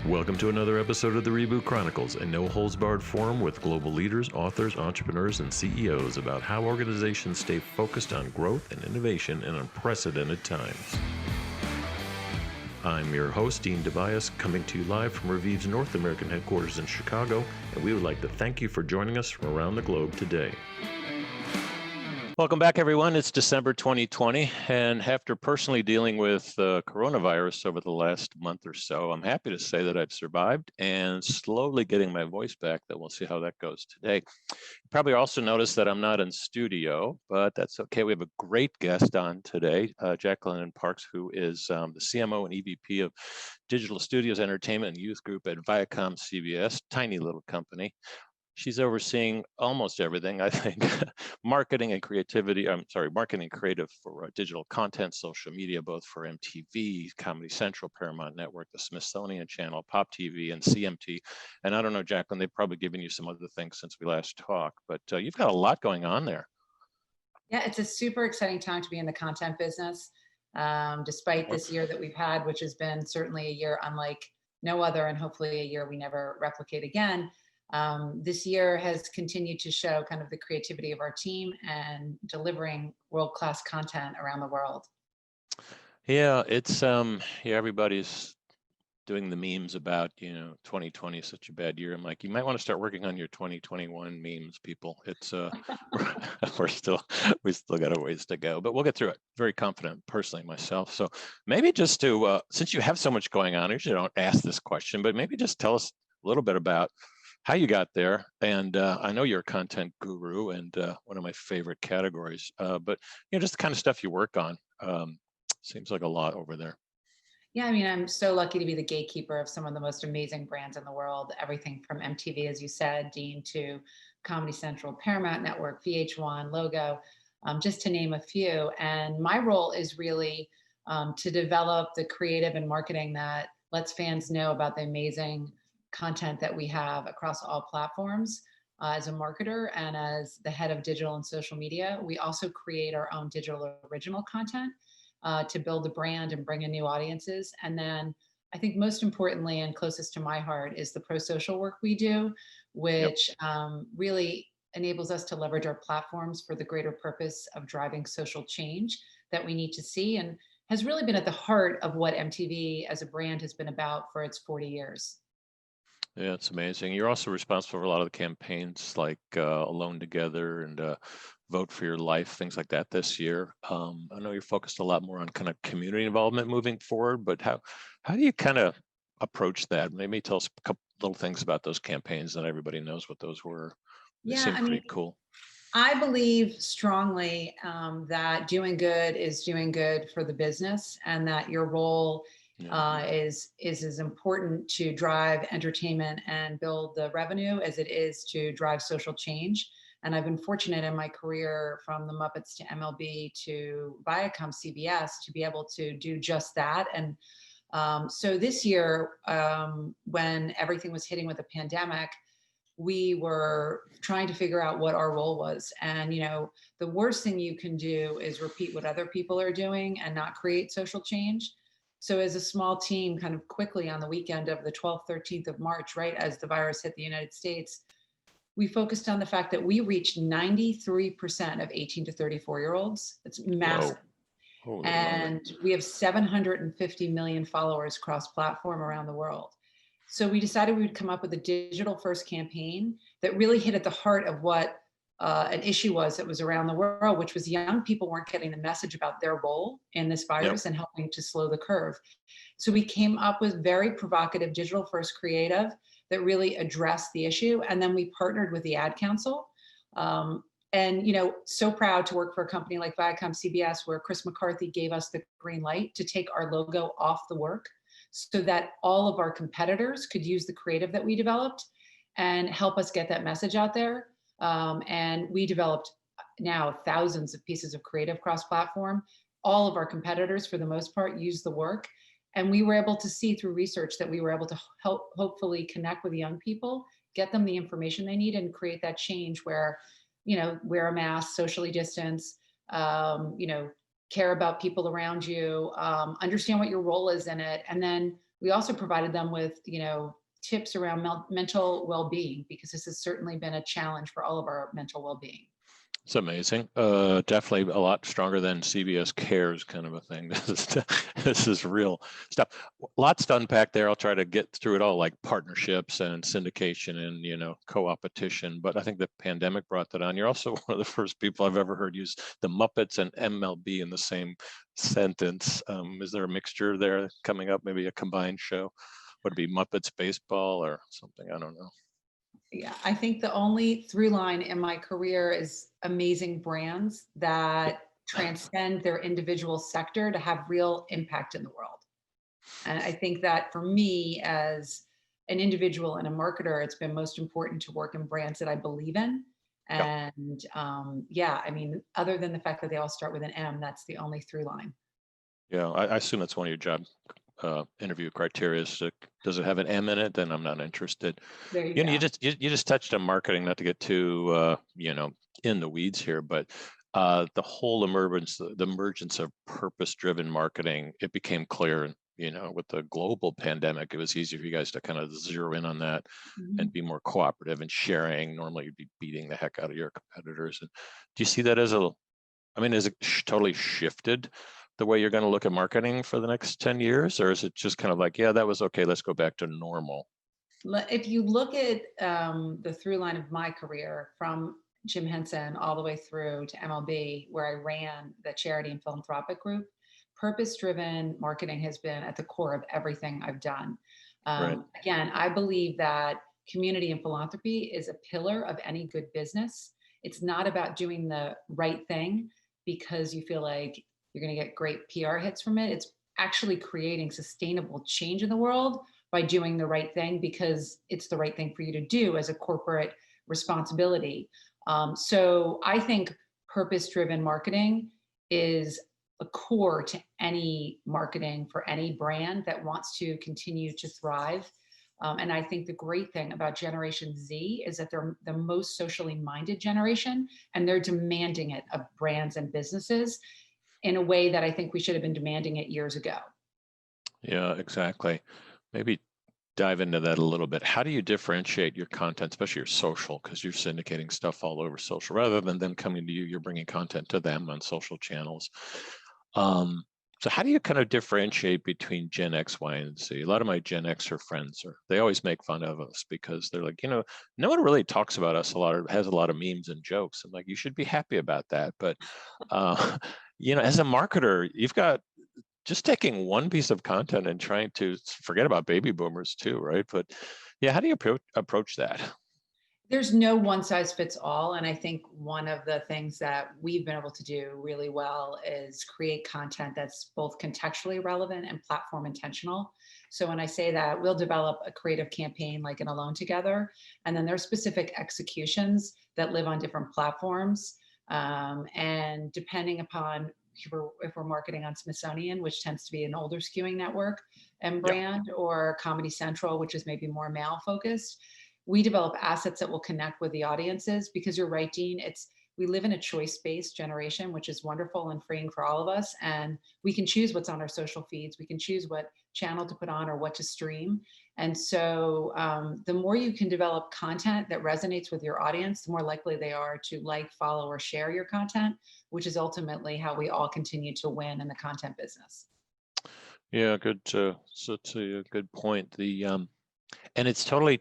Welcome to another episode of the Reboot Chronicles, a no-holds-barred forum with global leaders, authors, entrepreneurs, and CEOs about how organizations stay focused on growth and innovation in unprecedented times. I'm your host, Dean DeBias, coming to you live from Reviv's North American headquarters in Chicago, and we would like to thank you for joining us from around the globe today. Welcome back, everyone. It's December 2020, and after personally dealing with coronavirus over the last month or so, I'm happy to say that I've survived and slowly getting my voice back, that we'll see how that goes today. You probably also noticed that I'm not in studio, but that's okay. We have a great guest on today, Jacqueline Parks, who is the CMO and EVP of Digital Studios, Entertainment, and Youth Group at ViacomCBS, tiny little company. She's overseeing almost everything, I think, marketing and creative for digital content, social media, both for MTV, Comedy Central, Paramount Network, the Smithsonian Channel, Pop TV, and CMT. And I don't know, Jacqueline, they've probably given you some other things since we last talked, but you've got a lot going on there. Yeah, it's a super exciting time to be in the content business, despite this year that we've had, which has been certainly a year unlike no other, and hopefully a year we never replicate again. This year has continued to show kind of the creativity of our team and delivering world-class content around the world. Yeah, it's everybody's doing the memes about 2020 is such a bad year. I'm like, you might want to start working on your 2021 memes, people. It's we still got a ways to go, but we'll get through it. Very confident personally myself. So maybe just to since you have so much going on, I usually don't ask this question, but maybe just tell us a little bit about how you got there. And I know you're a content guru, and one of my favorite categories, but just the kind of stuff you work on. Seems like a lot over there. Yeah, I mean, I'm so lucky to be the gatekeeper of some of the most amazing brands in the world. Everything from MTV, as you said, Dean, to Comedy Central, Paramount Network, VH1, Logo, just to name a few. And my role is really to develop the creative and marketing that lets fans know about the amazing content that we have across all platforms. As a marketer and as the head of digital and social media, we also create our own digital original content to build the brand and bring in new audiences. And then I think most importantly and closest to my heart is the pro-social work we do, which really enables us to leverage our platforms for the greater purpose of driving social change that we need to see, and has really been at the heart of what MTV as a brand has been about for its 40 years. Yeah, it's amazing. You're also responsible for a lot of the campaigns like Alone Together and Vote for Your Life, things like that this year. I know you're focused a lot more on kind of community involvement moving forward, but how do you kind of approach that? Maybe tell us a couple little things about those campaigns that everybody knows what those were. They seem pretty cool. I believe strongly that doing good is doing good for the business, and that your role is as important to drive entertainment and build the revenue as it is to drive social change. And I've been fortunate in my career, from the Muppets to MLB to ViacomCBS, to be able to do just that. And so this year, when everything was hitting with the pandemic, we were trying to figure out what our role was. And, the worst thing you can do is repeat what other people are doing and not create social change. So as a small team, kind of quickly on the weekend of the 12th, 13th of March, right as the virus hit the United States, we focused on the fact that we reached 93% of 18 to 34-year-olds. It's massive. And we have 750 million followers cross-platform around the world. So we decided we would come up with a digital first campaign that really hit at the heart of what an issue was that was around the world, which was young people weren't getting the message about their role in this virus and helping to slow the curve. So we came up with very provocative digital first creative that really addressed the issue. And then we partnered with the Ad Council. And, so proud to work for a company like ViacomCBS, where Chris McCarthy gave us the green light to take our logo off the work so that all of our competitors could use the creative that we developed and help us get that message out there. And we developed now thousands of pieces of creative cross-platform. All of our competitors, for the most part, use the work. And we were able to see through research that we were able to help hopefully connect with young people, get them the information they need, and create that change where, wear a mask, socially distance, care about people around you, understand what your role is in it. And then we also provided them with, tips around mental well-being, because this has certainly been a challenge for all of our mental well-being. It's amazing. Definitely a lot stronger than CBS Cares kind of a thing. This is real stuff. Lots to unpack there. I'll try to get through it all, like partnerships and syndication and co-opetition. But I think the pandemic brought that on. You're also one of the first people I've ever heard use the Muppets and MLB in the same sentence. Is there a mixture there coming up? Maybe a combined show? Would it be Muppets baseball or something? I don't know. Yeah, I think the only through line in my career is amazing brands that transcend their individual sector to have real impact in the world. And I think that for me, as an individual and a marketer, it's been most important to work in brands that I believe in. Yep. And yeah, I mean, other than the fact that they all start with an M, that's the only through line. Yeah, I assume that's one of your job interview criteria. Is does it have an M in it? Then I'm not interested. There you You know, go. you just touched on marketing, not to get too in the weeds here, but the whole emergence of purpose-driven marketing, it became clear, and with the global pandemic, it was easy for you guys to kind of zero in on that Mhm. and be more cooperative and sharing. Normally, you'd be beating the heck out of your competitors. And do you see that as has it totally shifted the way you're going to look at marketing for the next 10 years? Or is it just kind of like, yeah, that was okay, let's go back to normal? If you look at the through line of my career from Jim Henson all the way through to MLB, where I ran the charity and philanthropic group, purpose-driven marketing has been at the core of everything I've done. Right. Again, I believe that community and philanthropy is a pillar of any good business. It's not about doing the right thing because you feel like you're going to get great PR hits from it. It's actually creating sustainable change in the world by doing the right thing because it's the right thing for you to do as a corporate responsibility. So I think purpose-driven marketing is a core to any marketing for any brand that wants to continue to thrive. And I think the great thing about Generation Z is that they're the most socially minded generation, and they're demanding it of brands and businesses in a way that I think we should have been demanding it years ago. Yeah, exactly. Maybe dive into that a little bit. How do you differentiate your content, especially your social, because you're syndicating stuff all over social rather than them coming to you, you're bringing content to them on social channels. So how do you kind of differentiate between Gen X, Y, and Z? A lot of my Gen Xer friends they always make fun of us because they're like, no one really talks about us a lot or has a lot of memes and jokes. I'm like, you should be happy about that. But, as a marketer, you've got just taking one piece of content and trying to forget about baby boomers too, right? But yeah, how do you approach that? There's no one size fits all. And I think one of the things that we've been able to do really well is create content that's both contextually relevant and platform intentional. So when I say that, we'll develop a creative campaign like in Alone Together, and then there's specific executions that live on different platforms. And depending upon if we're marketing on Smithsonian, which tends to be an older skewing network and Yeah. brand, or Comedy Central, which is maybe more male focused, we develop assets that will connect with the audiences, because you're right, Dean, we live in a choice-based generation, which is wonderful and freeing for all of us. And we can choose what's on our social feeds. We can choose what channel to put on or what to stream. And so the more you can develop content that resonates with your audience, the more likely they are to like, follow, or share your content, which is ultimately how we all continue to win in the content business. Yeah, good. So it's a good point. And it's totally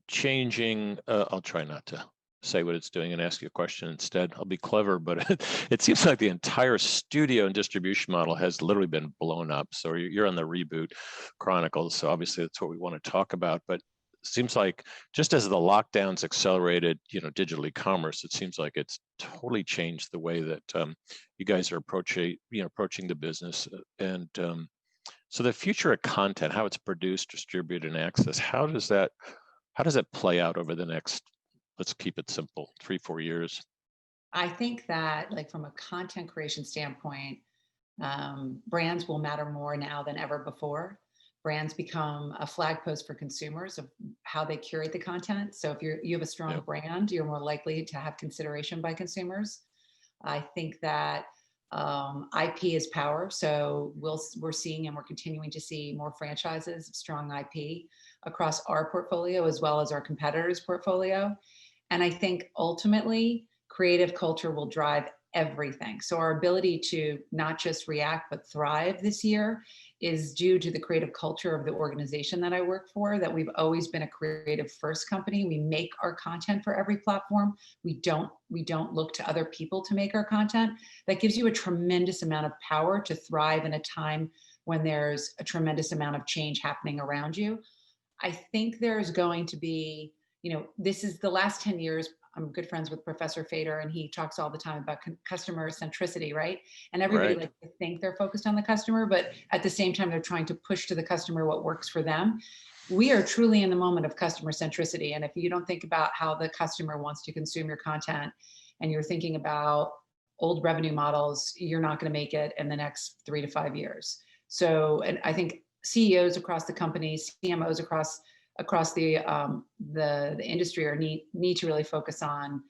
changing. I'll try not to say what it's doing and ask you a question instead. I'll be clever, but it seems like the entire studio and distribution model has literally been blown up. So you're on the reboot chronicles. So obviously that's what we want to talk about. But it seems like just as the lockdowns accelerated, digital e-commerce, it seems like it's totally changed the way that you guys are approaching the business. And so the future of content, how it's produced, distributed, and accessed, how does that play out over the next, let's keep it simple, 3-4 years? I think that, like, from a content creation standpoint, brands will matter more now than ever before. Brands become a flag post for consumers of how they curate the content. So if you have a strong brand, you're more likely to have consideration by consumers. I think that IP is power. So we're seeing and we're continuing to see more franchises of strong IP across our portfolio as well as our competitors' portfolio. And I think ultimately creative culture will drive everything. So our ability to not just react, but thrive this year is due to the creative culture of the organization that I work for, that we've always been a creative first company. We make our content for every platform. We don't look to other people to make our content. That gives you a tremendous amount of power to thrive in a time when there's a tremendous amount of change happening around you. I think there's going to be, this is the last 10 years. I'm good friends with Professor Fader, and he talks all the time about customer centricity, right? And everybody likes to think they're focused on the customer, but at the same time, they're trying to push to the customer what works for them. We are truly in the moment of customer centricity. And if you don't think about how the customer wants to consume your content, and you're thinking about old revenue models, you're not going to make it in the next 3 to 5 years. So, and I think CEOs across the company, CMOs across the industry need to really focus on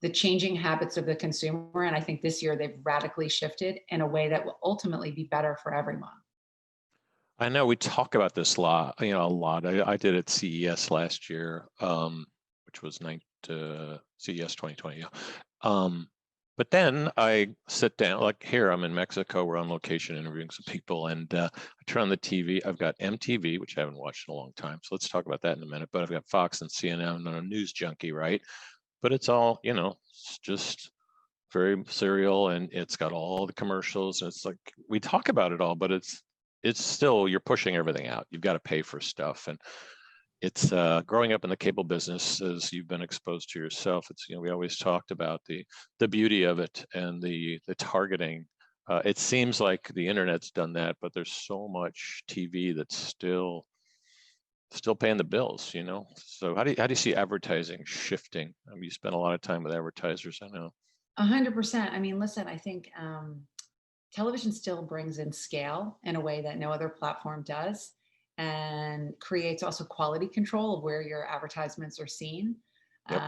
the changing habits of the consumer. And I think this year they've radically shifted in a way that will ultimately be better for everyone. I know we talk about this a lot. I did at CES last year, which was CES 2020. But then I sit down, like here, I'm in Mexico, we're on location interviewing some people, and I turn on the TV. I've got MTV, which I haven't watched in a long time. So let's talk about that in a minute. But I've got Fox and CNN, and I'm a news junkie, right? But it's all, it's just very serial, and it's got all the commercials. And it's like, we talk about it all, but it's still, you're pushing everything out. You've got to pay for stuff. And it's growing up in the cable business, as you've been exposed to yourself. It's, we always talked about the beauty of it and the targeting. It seems like the internet's done that, but there's so much TV that's still paying the bills, So how do you see advertising shifting? I mean, you spend a lot of time with advertisers, I know. 100%. I mean, listen, I think television still brings in scale in a way that no other platform does, and creates also quality control of where your advertisements are seen. Yep.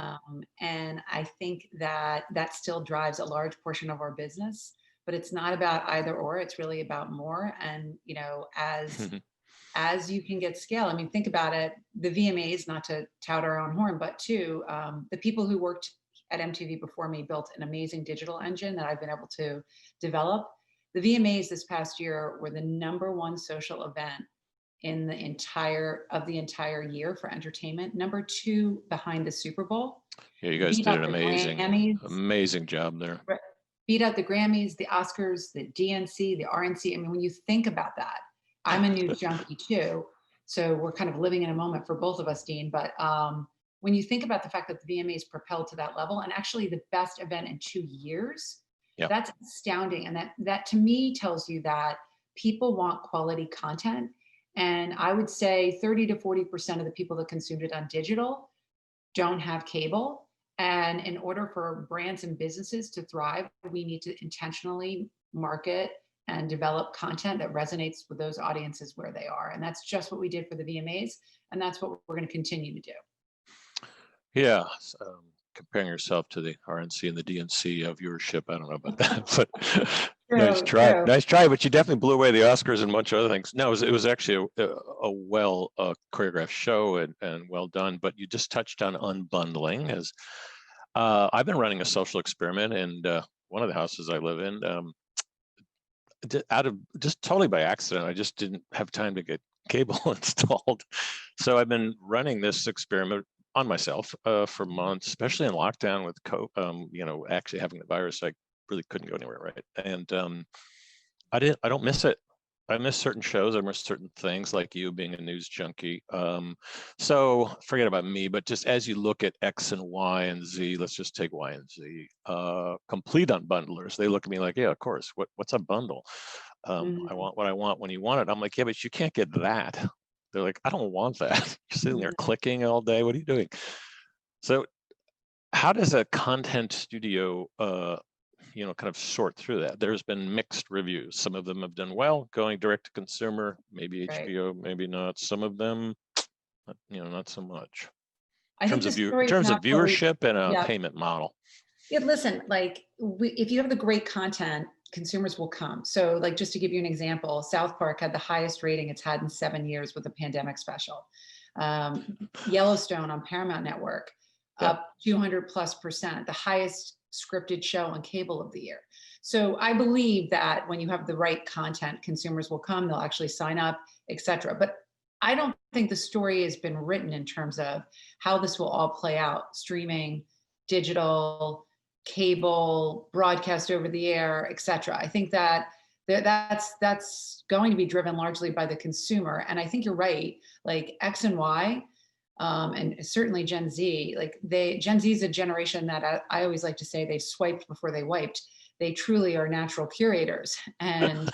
And I think that still drives a large portion of our business, but it's not about either or, it's really about more. And, as you can get scale, I mean, think about it, the VMAs, not to tout our own horn, but the people who worked at MTV before me built an amazing digital engine that I've been able to develop. The VMAs this past year were the #1 social event in the entire year for entertainment. #2 behind the Super Bowl. Yeah, you guys did an amazing job there. Beat out the Grammys, the Oscars, the DNC, the RNC. I mean, when you think about that, I'm a news junkie too. So we're kind of living in a moment for both of us, Dean. But when you think about the fact that the VMAs propelled to that level, and actually the best event in 2 years, that's astounding. And that to me tells you that people want quality content. And I would say 30 to 40% of the people that consumed it on digital don't have cable. And in order for brands and businesses to thrive, we need to intentionally market and develop content that resonates with those audiences where they are. And that's just what we did for the VMAs. And that's what we're going to continue to do. Yeah. Comparing yourself to the RNC and the DNC viewership, I don't know about that, but nice try. But you definitely blew away the Oscars and a bunch of other things. No, it was actually a well choreographed show and well done. But you just touched on unbundling. As I've been running a social experiment, and one of the houses I live in, just totally by accident, I just didn't have time to get cable installed. So I've been running this experiment on myself for months, especially in lockdown with actually having the virus. I really couldn't go anywhere, right? And I don't miss it. I miss certain shows. I miss certain things, like you being a news junkie. So forget about me, but just as you look at X and Y and Z, let's just take Y and Z. Complete unbundlers, they look at me like, yeah, of course. What's a bundle? I want what I want when you want it. I'm like, yeah, but you can't get that. They're like, I don't want that. You're sitting there clicking all day. What are you doing? So how does a content studio, kind of sort through that? There's been mixed reviews. Some of them have done well, going direct to consumer, maybe HBO, maybe not. Some of them, not so much. In terms of viewership and a payment model. Yeah, listen, if you have the great content, consumers will come. So like, just to give you an example, South Park had the highest rating it's had in 7 years with a pandemic special. Yellowstone on Paramount Network, Yeah. up 200+%, the highest scripted show on cable of the year. So I believe that when you have the right content, consumers will come, they'll actually sign up, etc. But I don't think the story has been written in terms of how this will all play out: streaming, digital, cable, broadcast over the air, etc. I think that that's going to be driven largely by the consumer. And I think you're right, like X and Y, and certainly Gen Z, like Gen Z is a generation that I always like to say they swiped before they wiped. They truly are natural curators, and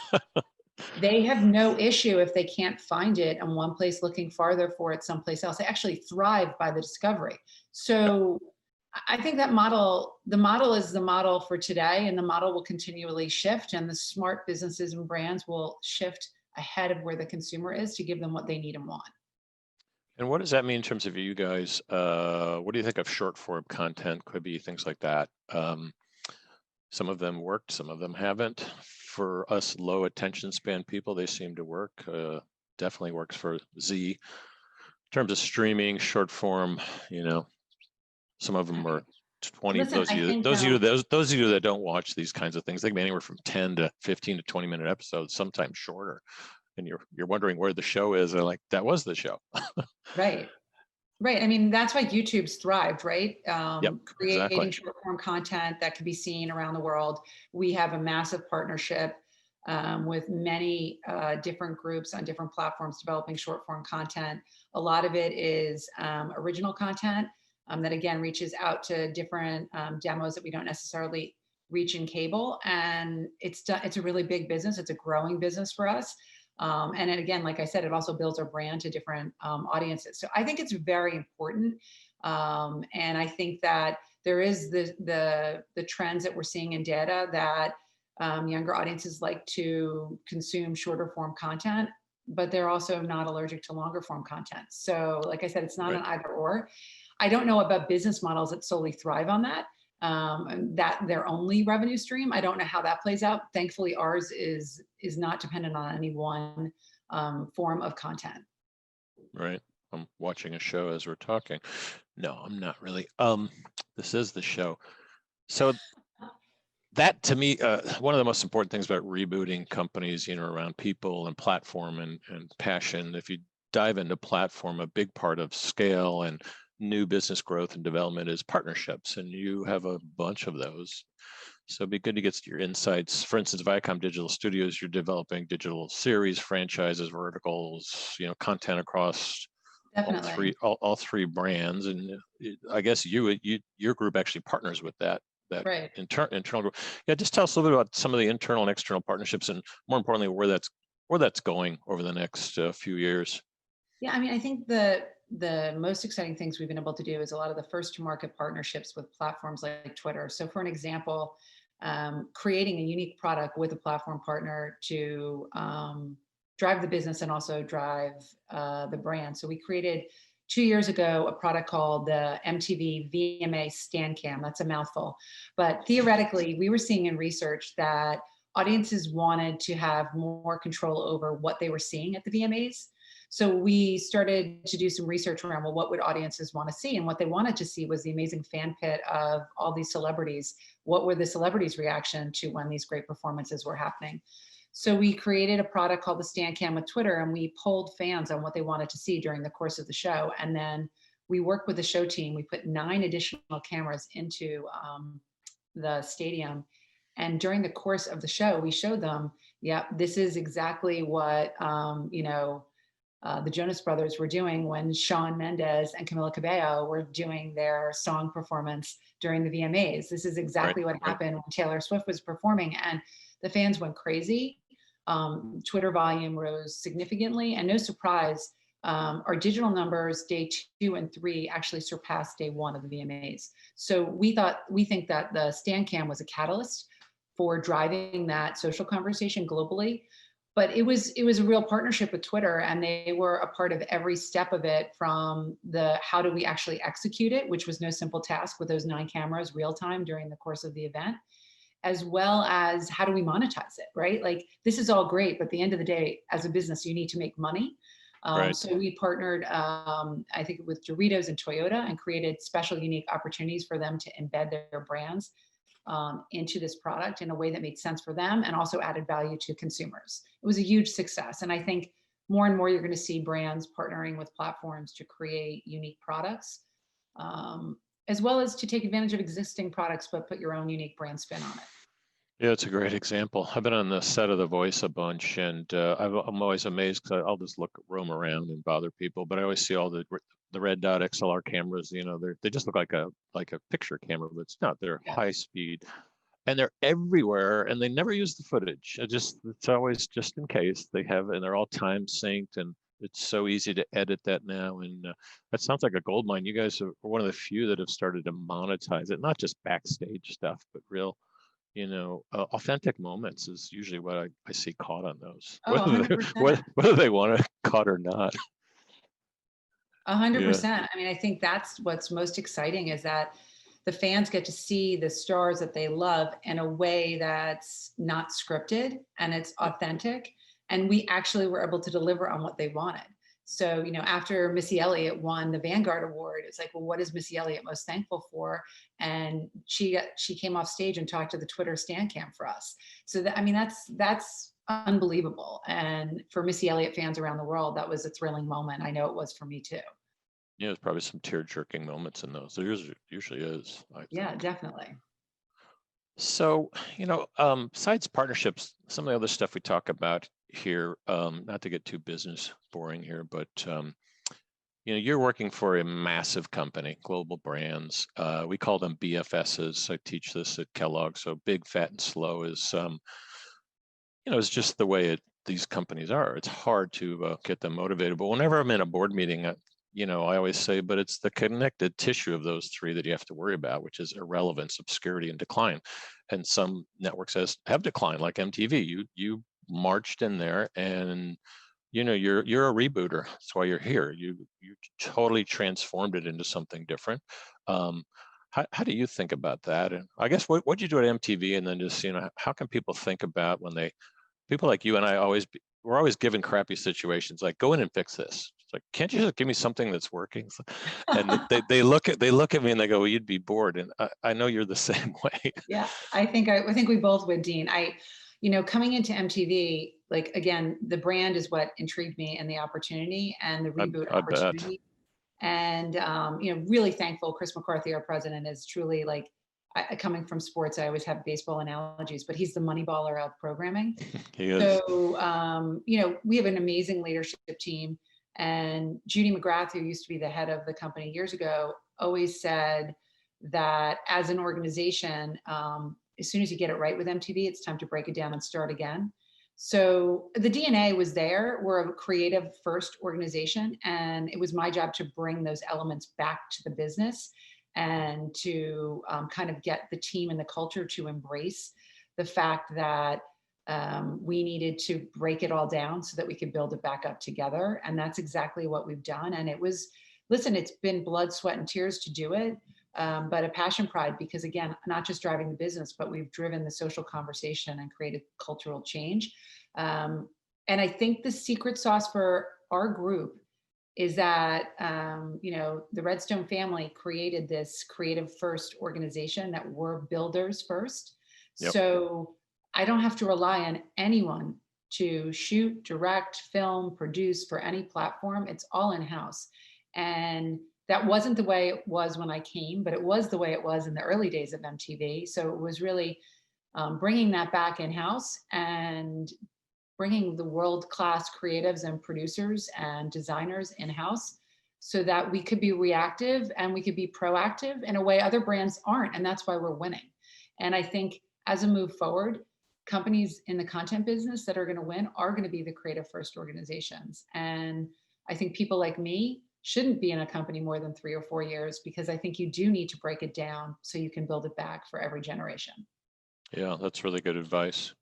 they have no issue if they can't find it in one place, looking farther for it someplace else. They actually thrive by the discovery. So I think that the model is the model for today, and the model will continually shift, and the smart businesses and brands will shift ahead of where the consumer is to give them what they need and want. And what does that mean in terms of you guys? What do you think of short form content? Could be things like that. Some of them worked, some of them haven't. For us low attention span people, they seem to work. Definitely works for Z. In terms of streaming, short form, some of them are 20. Listen, those of you that don't watch these kinds of things, they can be anywhere from 10 to 15 to 20-minute episodes, sometimes shorter. And you're wondering where the show is. They're like, that was the show. Right. Right. I mean, that's why YouTube's thrived, right? Yep, Creating exactly. short form content that can be seen around the world. We have a massive partnership with many different groups on different platforms developing short form content. A lot of it is original content that, again, reaches out to different demos that we don't necessarily reach in cable. And it's a really big business. It's a growing business for us. And then again, like I said, it also builds our brand to different audiences. So I think it's very important. And I think that there is the trends that we're seeing in data that younger audiences like to consume shorter form content, but they're also not allergic to longer form content. So like I said, it's not an either or. I don't know about business models that solely thrive on that. And that their only revenue stream. I don't know how that plays out. Thankfully, ours is not dependent on any one form of content. Right. I'm watching a show as we're talking. No, I'm not really. This is the show. So that, to me, one of the most important things about rebooting companies, around people and platform and passion. If you dive into platform, a big part of scale and new business growth and development is partnerships, and you have a bunch of those. So it'd be good to get your insights. For instance, Viacom Digital Studios, you're developing digital series, franchises, verticals, content across Definitely. all three brands. And I guess your group actually partners with that Right. internal group. Yeah, just tell us a little bit about some of the internal and external partnerships, and more importantly, where that's going over the next few years. Yeah, I mean, I think the most exciting things we've been able to do is a lot of the first to market partnerships with platforms like Twitter. So for an example, creating a unique product with a platform partner to drive the business and also drive the brand. So we created 2 years ago a product called the MTV VMA Stand Cam. That's a mouthful. But theoretically, we were seeing in research that audiences wanted to have more control over what they were seeing at the VMAs. So we started to do some research around, well, what would audiences want to see? And what they wanted to see was the amazing fan pit of all these celebrities. What were the celebrities' reaction to when these great performances were happening? So we created a product called the Stand Cam with Twitter, and we polled fans on what they wanted to see during the course of the show. And then we worked with the show team. We put 9 additional cameras into the stadium. And during the course of the show, we showed them, yeah, this is exactly what, the Jonas Brothers were doing when Shawn Mendes and Camila Cabello were doing their song performance during the VMAs. This is exactly what happened when Taylor Swift was performing, and the fans went crazy. Twitter volume rose significantly, and no surprise, our digital numbers day 2 and 3 actually surpassed day 1 of the VMAs. So we think that the Stand Cam was a catalyst for driving that social conversation globally. But it was a real partnership with Twitter, and they were a part of every step of it, from the how do we actually execute it, which was no simple task with those 9 cameras real time during the course of the event. as well as how do we monetize it, right? Like this is all great, but at the end of the day, as a business, you need to make money. Right. So we partnered, I think, with Doritos and Toyota and created special, unique opportunities for them to embed their brands into this product in a way that made sense for them and also added value to consumers. It was a huge success. And I think more and more you're going to see brands partnering with platforms to create unique products, as well as to take advantage of existing products, but put your own unique brand spin on it. Yeah, it's a great example. I've been on the set of The Voice a bunch, and I'm always amazed because I'll just roam around and bother people, but I always see all the red dot XLR cameras. They just look like a picture camera, but it's not. They're Yeah. high speed, and they're everywhere, and they never use the footage. It's always just in case they have, and they're all time synced, and it's so easy to edit that now. And that sounds like a gold mine. You guys are one of the few that have started to monetize it, not just backstage stuff, but real, authentic moments is usually what I see caught on those, Oh, whether they want it caught or not. 100%. I mean, I think that's what's most exciting is that the fans get to see the stars that they love in a way that's not scripted and it's authentic. And we actually were able to deliver on what they wanted. So, after Missy Elliott won the Vanguard Award, it's like, well, what is Missy Elliott most thankful for? And she came off stage and talked to the Twitter Stan Cam for us. So that's unbelievable. And for Missy Elliott fans around the world, that was a thrilling moment. I know it was for me too. Yeah, there's probably some tear-jerking moments in those. There usually is, I think. Yeah, definitely. So, besides partnerships, some of the other stuff we talk about here, not to get too business boring here, but you're working for a massive company, global brands. We call them BFSs. I teach this at Kellogg. So big, fat, and slow is, it's just the way these companies are. It's hard to get them motivated. But whenever I'm in a board meeting, I always say, but it's the connected tissue of those three that you have to worry about, which is irrelevance, obscurity, and decline. And some networks have declined, like MTV. You marched in there, and you're a rebooter. That's why you're here. You totally transformed it into something different. How do you think about that? And I guess what you do at MTV, and then just how can people think about when people like you and I we're always given crappy situations, like go in and fix this. It's like, can't you just give me something that's working? And they look at me and they go, well, you'd be bored. And I know you're the same way. Yeah, I think we both would, Dean. Coming into MTV, like, again, the brand is what intrigued me and the opportunity and the reboot opportunity. And, really thankful. Chris McCarthy, our president, is truly like, coming from sports, I always have baseball analogies, but he's the money baller of programming. He is. So, we have an amazing leadership team. And Judy McGrath, who used to be the head of the company years ago, always said that as an organization, as soon as you get it right with MTV, it's time to break it down and start again. So the DNA was there. We're a creative first organization, and it was my job to bring those elements back to the business and to kind of get the team and the culture to embrace the fact that we needed to break it all down so that we could build it back up together. And that's exactly what we've done. And it's been blood, sweat, and tears to do it. But a passion pride, because again, not just driving the business, but we've driven the social conversation and created cultural change. And I think the secret sauce for our group is that, the Redstone family created this creative first organization that we're builders first. Yep. So I don't have to rely on anyone to shoot, direct, film, produce for any platform. It's all in-house. And that wasn't the way it was when I came, but it was the way it was in the early days of MTV. So it was really bringing that back in-house and bringing the world-class creatives and producers and designers in-house so that we could be reactive and we could be proactive in a way other brands aren't. And that's why we're winning. And I think as a move forward, companies in the content business that are going to win are going to be the creative first organizations. And I think people like me shouldn't be in a company more than 3 or 4 years, because I think you do need to break it down so you can build it back for every generation. Yeah, that's really good advice.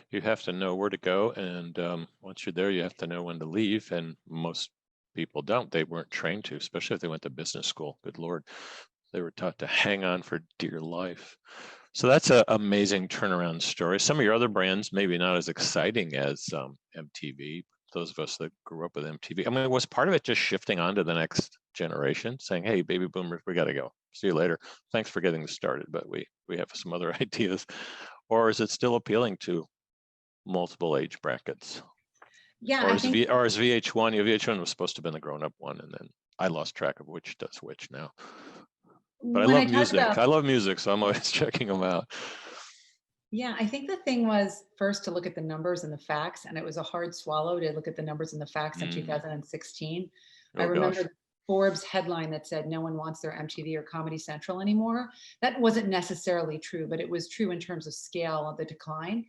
You have to know where to go, and once you're there, you have to know when to leave. And most people don't. They weren't trained to, especially if they went to business school. Good Lord, they were taught to hang on for dear life. So that's an amazing turnaround story. Some of your other brands, maybe not as exciting as MTV. Those of us that grew up with MTV, I mean, was part of it just shifting on to the next generation, saying, "Hey, baby boomers, we got to go. See you later. Thanks for getting us started, but we have some other ideas." Or is it still appealing to multiple age brackets? Yeah, Or I is think VH1? VH1 was supposed to have been the grown-up one, and then I lost track of which does which now. But I when I love talk music. about, I love music, so I'm always checking them out. yeah, I think the thing was first to look at the numbers and the facts, and it was a hard swallow to look at the numbers and the facts in Mm. 2016. I Oh gosh. remember Forbes headline that said no one wants their MTV or Comedy Central anymore. That wasn't necessarily true, but it was true in terms of scale of the decline.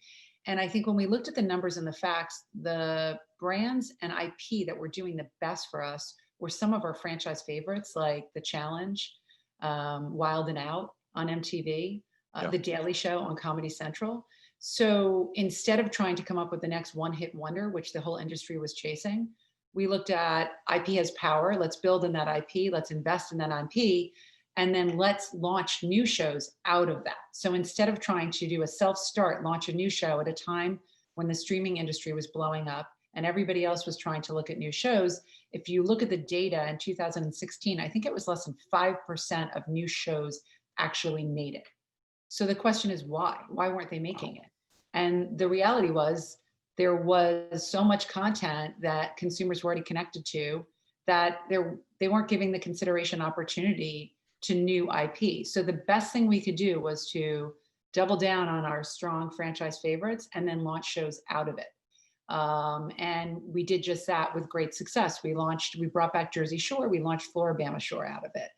And I think when we looked at the numbers and the facts, the brands and IP that were doing the best for us were some of our franchise favorites, like The Challenge, Wild and Out on MTV, Yeah. The Daily Show on Comedy Central. So instead of trying to come up with the next one hit wonder, which the whole industry was chasing, we looked at IP has power. Let's build in that IP. Let's invest in that IP. And then let's launch new shows out of that. So instead of trying to do a self start, launch a new show at a time when the streaming industry was blowing up and everybody else was trying to look at new shows, if you look at the data in 2016, I think it was less than 5% of new shows actually made it. So the question is why? Why weren't they making it? And the reality was there was so much content that consumers were already connected to that they weren't giving the consideration opportunity to new IP. So the best thing we could do was to double down on our strong franchise favorites and then launch shows out of it. And we did just that with great success. We brought back Jersey Shore, we launched Floribama Shore out of it.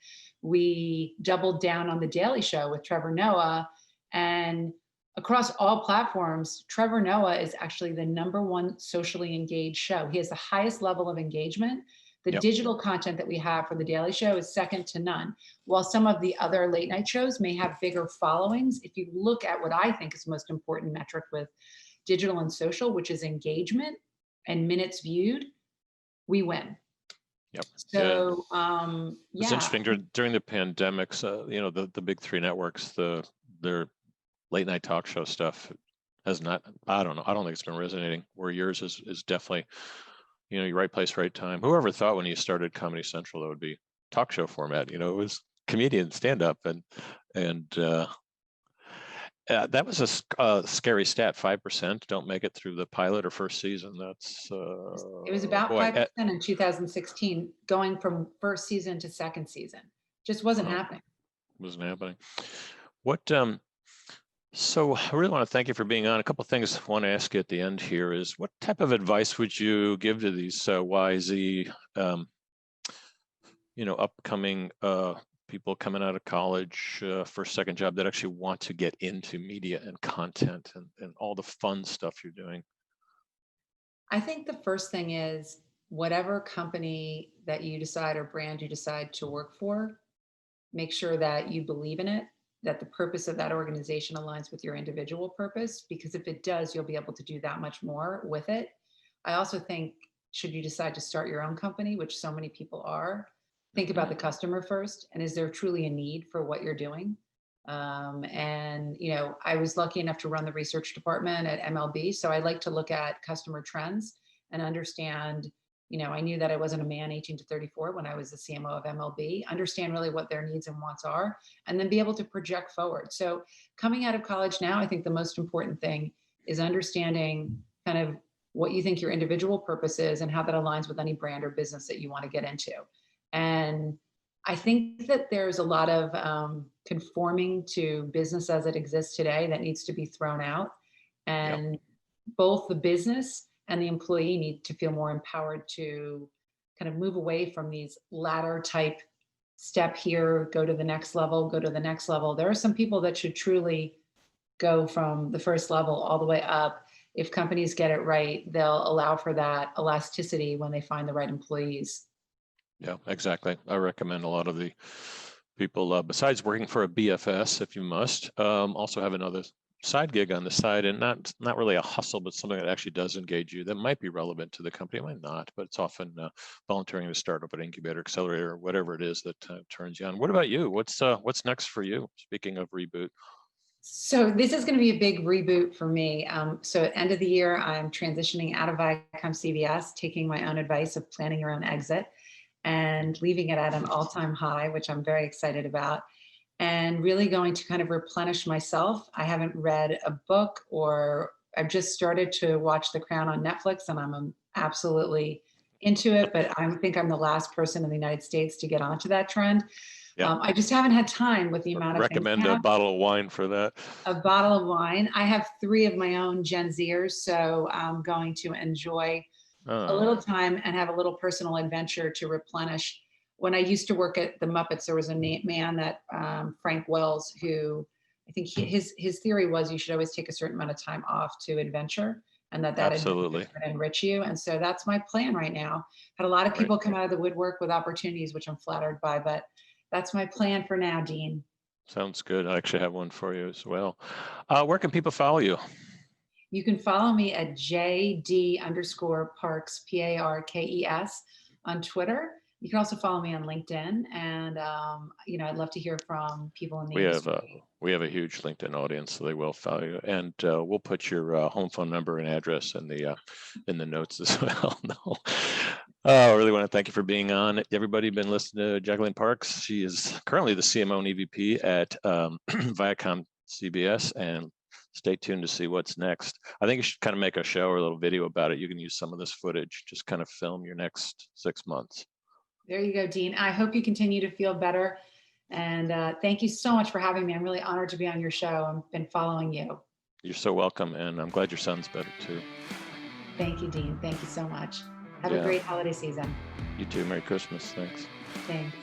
We doubled down on The Daily Show with Trevor Noah. And across all platforms, Trevor Noah is actually the #1 socially engaged show. He has the highest level of engagement. The Yep. digital content that we have for The Daily Show is second to none. While some of the other late night shows may have bigger followings, if you look at what I think is the most important metric with digital and social, which is engagement and minutes viewed, we win. Yep. Yeah. So It's yeah, interesting during the pandemics, the big three networks, their late night talk show stuff has not, I don't know. I don't think it's been resonating where yours is definitely, your right place, right time. Whoever thought when you started Comedy Central, that would be talk show format, it was comedian stand up and that was a scary stat. 5% don't make it through the pilot or first season. That's it was about boy, 5% in 2016, going from first season to second season. Just wasn't well, happening. wasn't happening. What So I really want to thank you for being on. A couple of things I want to ask you at the end here is what type of advice would you give to these YZ, upcoming people coming out of college, first, second job that actually want to get into media and content and all the fun stuff you're doing? I think the first thing is whatever company that you decide or brand you decide to work for, make sure that you believe in it, that the purpose of that organization aligns with your individual purpose, because if it does, you'll be able to do that much more with it. I also think, should you decide to start your own company, which so many people are, think about the customer first. And is there truly a need for what you're doing? I was lucky enough to run the research department at MLB. So I like to look at customer trends and understand, I knew that I wasn't a man 18 to 34 when I was the CMO of MLB, understand really what their needs and wants are, and then be able to project forward. So coming out of college now, I think the most important thing is understanding kind of what you think your individual purpose is and how that aligns with any brand or business that you want to get into. And I think that there's a lot of conforming to business as it exists today that needs to be thrown out. Yep. And both the business and the employee need to feel more empowered to kind of move away from these ladder type step here, go to the next level, go to the next level. There are some people that should truly go from the first level all the way up. If companies get it right, they'll allow for that elasticity when they find the right employees. Yeah, exactly. I recommend a lot of the people, besides working for a BFS, if you must, also have another side gig on the side, and not really a hustle, but something that actually does engage you that might be relevant to the company. It might not, but it's often volunteering to start up an incubator, accelerator, or whatever it is that turns you on. What about you? What's next for you? Speaking of reboot. So this is going to be a big reboot for me. So at end of the year, I'm transitioning out of ViacomCBS, taking my own advice of planning your own exit and leaving it at an all-time high, which I'm very excited about, and really going to kind of replenish myself. I haven't read a book, or I've just started to watch The Crown on Netflix, and I'm absolutely into it, but I think I'm the last person in the United States to get onto that trend. Yeah. I just haven't had time with the amount of things. Recommend a bottle of wine for that. A bottle of wine. I have 3 of my own Gen Zers, so I'm going to enjoy a little time and have a little personal adventure to replenish. When I used to work at the Muppets, there was a man that Frank Wells, who I think his theory was you should always take a certain amount of time off to adventure, and that Absolutely adventure would enrich you. And so that's my plan right now. Had a lot of people come out of the woodwork with opportunities, which I'm flattered by, but that's my plan for now, Dean. Sounds good. I actually have one for you as well. Where can people follow you? You can follow me at JD_Parks, Parkes on Twitter. You can also follow me on LinkedIn, and I'd love to hear from people in the industry. We have a huge LinkedIn audience, so they will follow you, and we'll put your home phone number and address in the notes as well. No. I really want to thank you for being on. Everybody been listening to Jacqueline Parks. She is currently the CMO and EVP at ViacomCBS, and stay tuned to see what's next. I think you should kind of make a show or a little video about it. You can use some of this footage, just kind of film your next 6 months. There you go, Dean. I hope you continue to feel better. And thank you so much for having me. I'm really honored to be on your show. I've been following you. You're so welcome. And I'm glad your son's better too. Thank you, Dean. Thank you so much. Have a great holiday season. You too. Merry Christmas. Thanks. Thanks.